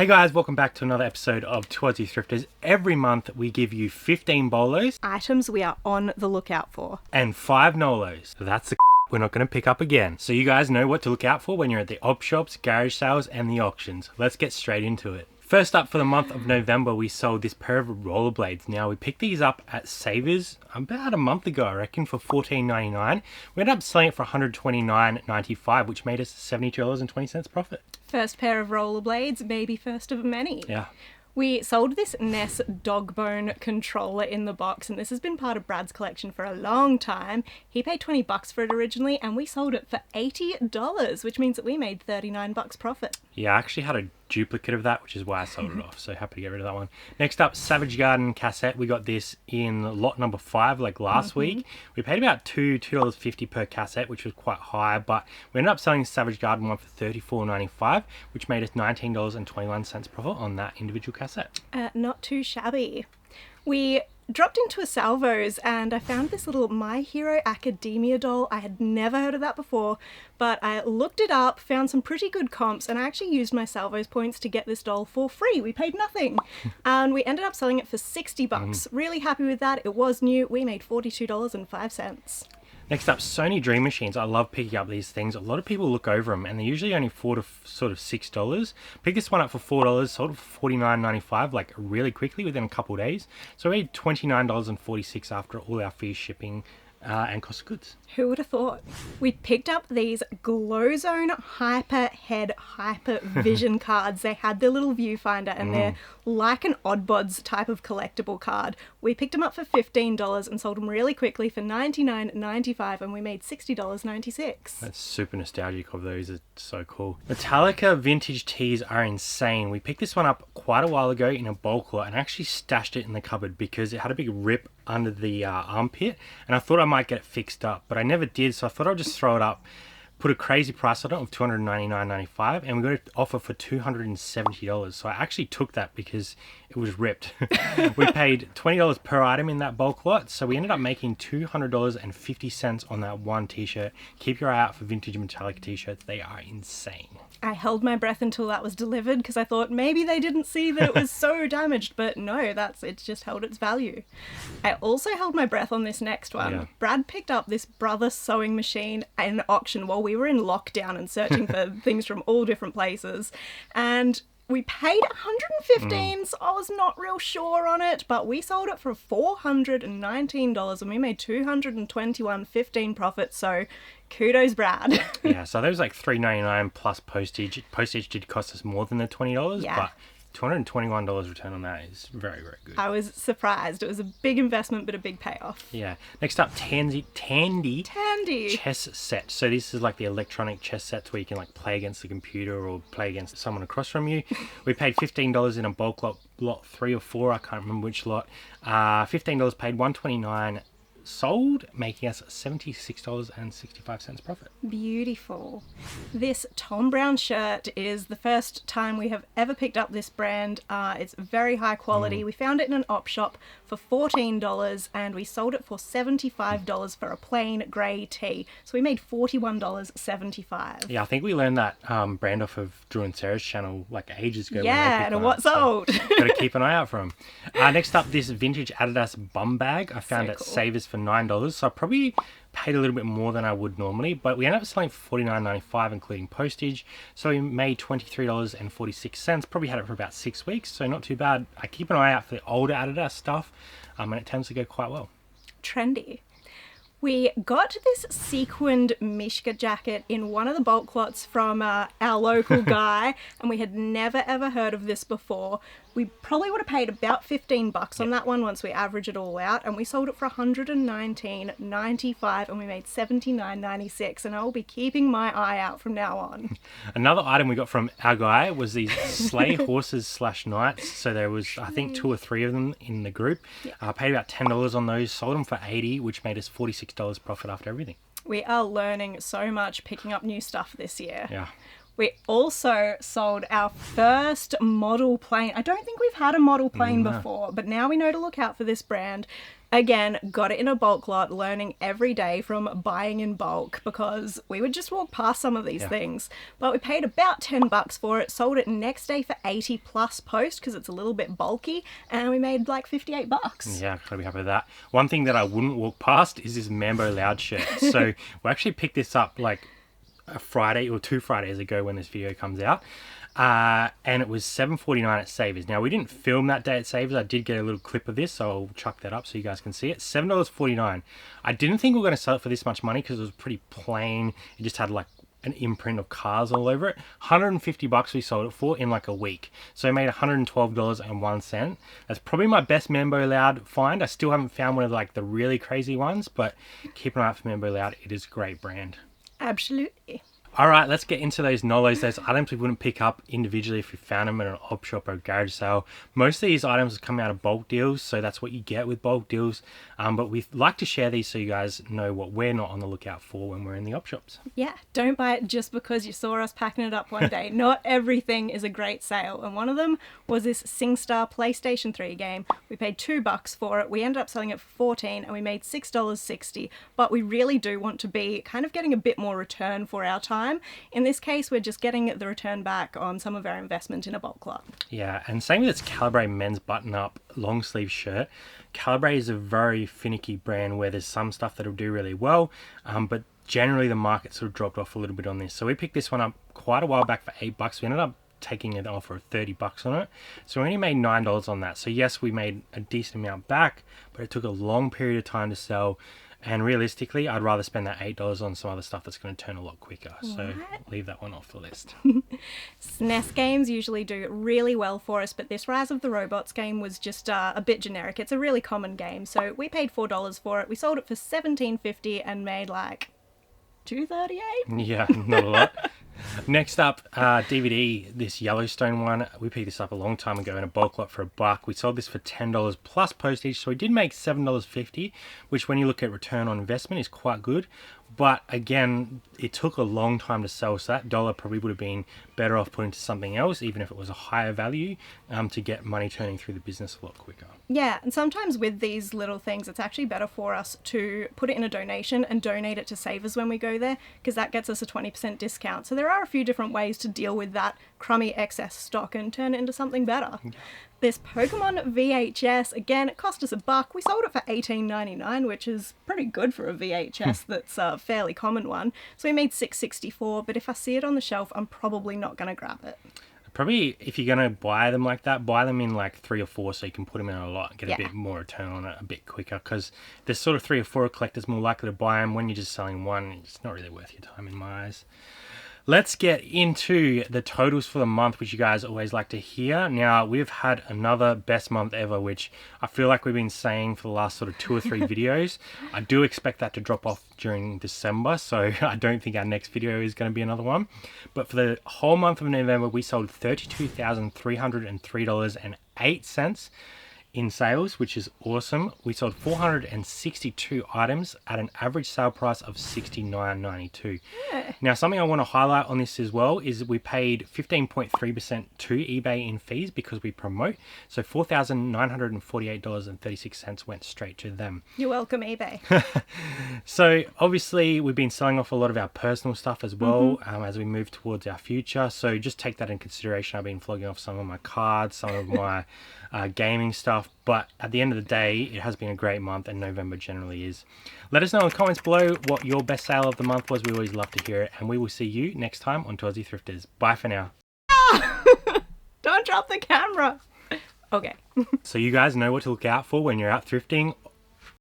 Hey guys, welcome back to another episode of Two Aussie Thrifters. Every month we give you 15 BOLOs. Items we are on the lookout for. And 5 Nolos. That's the we're not going to pick up again. So you guys know what to look out for when you're at the op shops, garage sales and the auctions. Let's get straight into it. First up for the month of November, we sold this pair of rollerblades. Now, we picked these up at Savers about a month ago, I reckon, for $14.99. We ended up selling it for $129.95, which made us $72.20 profit. First pair of rollerblades, maybe first of many. Yeah. We sold this Ness dog bone controller in the box, and this has been part of Brad's collection for a long time. He paid $20 for it originally, and we sold it for $80, which means that we made $39 profit. Yeah, I actually had a duplicate of that, which is why I sold it off, so happy to get rid of that one. Next up, Savage Garden Cassette. We got this in lot number 5 like last week. We paid about $2.50 per cassette, which was quite high, but we ended up selling the Savage Garden one for $34.95, which made us $19.21 profit on that individual cassette. Not too shabby. We dropped into a Salvos and I found this little My Hero Academia doll. I had never heard of that before, but I looked it up, found some pretty good comps, and I actually used my Salvos points to get this doll for free. We paid nothing. And we ended up selling it for $60. Really happy with that. It was new. We made $42.05. Next up, Sony Dream Machines. I love picking up these things. A lot of people look over them, and they're usually only $4 to sort of $6. Picked this one up for $4, sold it for $49.95, like really quickly within a couple of days. So we made $29.46 after all our fees, shipping, and cost of goods. Who would have thought? We picked up these Glowzone Hyper Head Hyper Vision cards. They had their little viewfinder and they're like an Oddbods type of collectible card. We picked them up for $15 and sold them really quickly for $99.95, and we made $60.96. That's super nostalgic of those. It's so cool. Metallica vintage tees are insane. We picked this one up quite a while ago in a bulk lot and actually stashed it in the cupboard because it had a big rip under the armpit, and I thought I might get it fixed up, but I never did, so I thought I'd just throw it up, put a crazy price on it of $299.95, and we got it offer for $270. So I actually took that because it was ripped. We paid $20 per item in that bulk lot, so we ended up making $200.50 on that one t-shirt. Keep your eye out for vintage Metallica t-shirts. They are insane. I held my breath until that was delivered because I thought maybe they didn't see that it was so damaged, but no, it's just held its value. I also held my breath on this next one. Yeah. Brad picked up this Brother sewing machine at an auction while we were in lockdown and searching for things from all different places, and we paid $115, so I was not real sure on it, but we sold it for $419 and we made $221.15 profit, so kudos, Brad. Yeah, so that was like $3.99 plus postage. Postage did cost us more than the $20, Yeah. but $221 return on that is very, very good. I was surprised. It was a big investment, but a big payoff. Yeah. Next up, Tandy Tandy. chess set. So this is like the electronic chess sets where you can like play against the computer or play against someone across from you. We paid $15 in a bulk lot 3 or 4. I can't remember which lot. $15 paid, $129 sold, making us $76.65 profit. Beautiful. This Tom Brown shirt is the first time we have ever picked up this brand. It's very high quality. We found it in an op shop for $14 and we sold it for $75 for a plain grey tee. So we made $41.75. Yeah, I think we learned that brand off of Drew and Sarah's channel like ages ago. Yeah, and what's old? Got to keep an eye out for them. Next up, this vintage Adidas Bum Bag. I found So at cool. Savers for $9, so I probably paid a little bit more than I would normally, but we ended up selling for $49.95 including postage, so we made $23.46. Probably had it for about 6 weeks, so not too bad. I keep an eye out for the older Adidas stuff, and it tends to go quite well. Trendy. We got this sequined Mishka jacket in one of the bulk lots from our local guy, and we had never ever heard of this before. We probably would have paid about $15 on that one once we average it all out, and we sold it for $119.95 and we made $79.96, and I will be keeping my eye out from now on. Another item we got from our guy was these sleigh horses / knights. So there was, I think, 2 or 3 of them in the group. Paid about $10 on those, sold them for $80, which made us $46 profit after everything. We are learning so much picking up new stuff this year. Yeah. We also sold our first model plane. I don't think we've had a model plane before, but now we know to look out for this brand. Again, got it in a bulk lot, learning every day from buying in bulk because we would just walk past some of these things. But we paid about $10 for it, sold it next day for 80 plus post because it's a little bit bulky, and we made like $58. Yeah, gotta be happy with that. One thing that I wouldn't walk past is this Mambo Loud shirt. So we actually picked this up like a Friday or 2 Fridays ago when this video comes out. And it was $7.49 at Savers. Now, we didn't film that day at Savers. I did get a little clip of this, so I'll chuck that up so you guys can see it. $7.49. I didn't think we were going to sell it for this much money because it was pretty plain. It just had like an imprint of cars all over it. $150 we sold it for in like a week. So I made $112.01. That's probably my best Mambo Loud find. I still haven't found one of like the really crazy ones, but keep an eye out for Mambo Loud. It is a great brand. Absolutely. All right, let's get into those Nolos, those items we wouldn't pick up individually if we found them at an op shop or a garage sale. Most of these items come out of bulk deals, so that's what you get with bulk deals. But we like to share these so you guys know what we're not on the lookout for when we're in the op shops. Yeah, don't buy it just because you saw us packing it up one day. Not everything is a great sale, and one of them was this SingStar PlayStation 3 game. We paid $2 for it. We ended up selling it for $14, and we made $6.60. But we really do want to be kind of getting a bit more return for our time. In this case, we're just getting the return back on some of our investment in a bulk lot. Yeah, and same with its Calibre men's button-up long sleeve shirt. Calibre is a very finicky brand where there's some stuff that'll do really well, but generally the market sort of dropped off a little bit on this. So we picked this one up quite a while back for $8. We ended up taking an offer of $30 on it, so we only made $9 on that. So yes, we made a decent amount back, but it took a long period of time to sell. And realistically, I'd rather spend that $8 on some other stuff that's going to turn a lot quicker. So leave that one off the list. SNES games usually do really well for us, but this Rise of the Robots game was just a bit generic. It's a really common game, so we paid $4 for it. We sold it for $17.50 and made like $2.38. Yeah, not a lot. Next up, DVD, this Yellowstone one. We picked this up a long time ago in a bulk lot for $1. We sold this for $10 plus postage, so we did make $7.50, which when you look at return on investment is quite good. But again, it took a long time to sell, so that dollar probably would have been better off put into something else, even if it was a higher value, to get money turning through the business a lot quicker. Yeah, and sometimes with these little things, it's actually better for us to put it in a donation and donate it to Savers when we go there, because that gets us a 20% discount. So there are a few different ways to deal with that crummy excess stock and turn it into something better. Yeah. This Pokemon VHS, again, it cost us $1. We sold it for $18.99, which is pretty good for a VHS that's a fairly common one. So we made $6.64, but if I see it on the shelf, I'm probably not going to grab it. Probably, if you're going to buy them like that, buy them in like 3 or 4 so you can put them in a lot and get a bit more return on it a bit quicker, because there's sort of 3 or 4 collectors more likely to buy them. When you're just selling one, it's not really worth your time in my eyes. Let's get into the totals for the month, which you guys always like to hear. Now, we've had another best month ever, which I feel like we've been saying for the last sort of 2 or 3 videos. I do expect that to drop off during December, so I don't think our next video is going to be another one. But for the whole month of November, we sold $32,303.08 in sales, which is awesome. We sold 462 items at an average sale price of $69.92. Yeah. Now, something I want to highlight on this as well is we paid 15.3% to eBay in fees because we promote. So $4,948.36 went straight to them. You're welcome, eBay. So obviously we've been selling off a lot of our personal stuff as well as we move towards our future. So just take that in consideration. I've been flogging off some of my cards, some of my gaming stuff, but at the end of the day, it has been a great month, and November generally is. Let us know in the comments below what your best sale of the month was. We always love to hear it, and we will see you next time on Aussie Thrifters. Bye for now. Don't drop the camera. Okay. So you guys know what to look out for when you're out thrifting.